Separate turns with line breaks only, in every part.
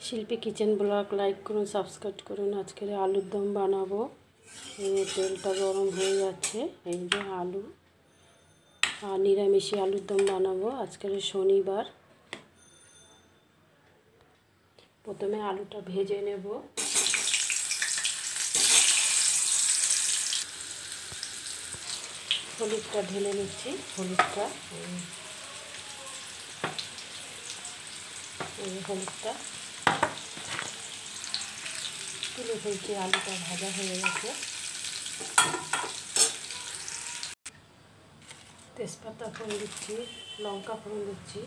শিল্পী kitchen blog like করুন, subscribe করুন। আজকের আলুর দম বানাবো। এই তেলটা গরম হয়ে যাচ্ছে। এই যে আলু আর নিরামিষি আলুর দম বানাবো আজকের শনিবার। প্রথমে আলুটা ভেজে নেব। হলুদটা ঢেলে নিচ্ছি। হলুদটা তুলে ফেলছি। আলুটা ভাজা হয়ে গেছে। তেজপাতা ফোড়ন দিচ্ছি, লঙ্কা ফোড়ন দিচ্ছি,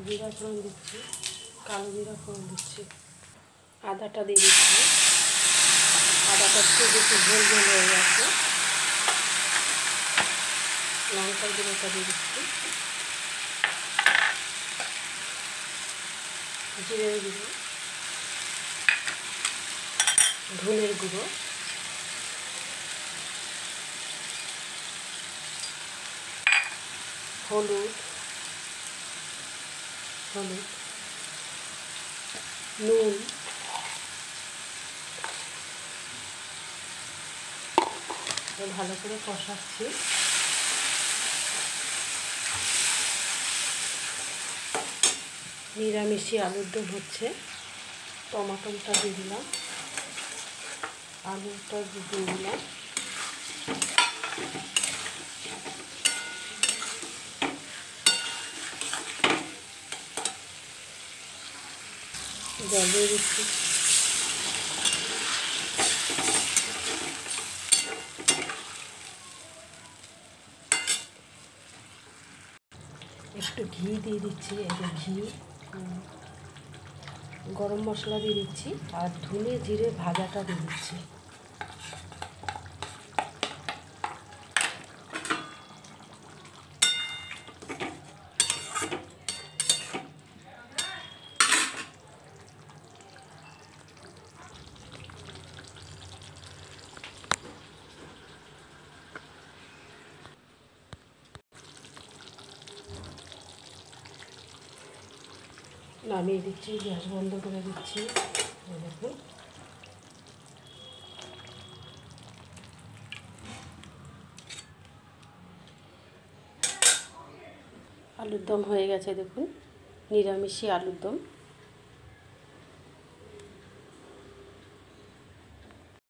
জিরা ফোড়ন দিচ্ছি, কালো জিরা ফোড়ন দিচ্ছি, আদাটা দিয়ে দিচ্ছি। আদাটা একটু বেশি ঝোল ঝোল হয়ে গেছে। লঙ্কা গুঁড়োটা দিয়ে দিচ্ছি, জিরের গুঁড়ো, ধনের গুঁড়ো, হলুদ, নুন, ভালো করে কষাচ্ছি। নিরামিষি আলুর দম হচ্ছে। টমাটোটা দিয়ে দিলাম, আলুটা দিয়ে দিলাম, জল দিয়ে দিচ্ছি। একটু ঘি দিয়ে দিচ্ছি। এই যে ঘি, গরম মশলা দিয়ে দিচ্ছি আর ধনে জিরে ভাজাটা দিয়ে দিচ্ছি। নামিয়ে দিচ্ছি, গ্যাস বন্ধ করে দিচ্ছি। দেখুন আলুর দম হয়ে গেছে। দেখুন নিরামিষি আলুর দম।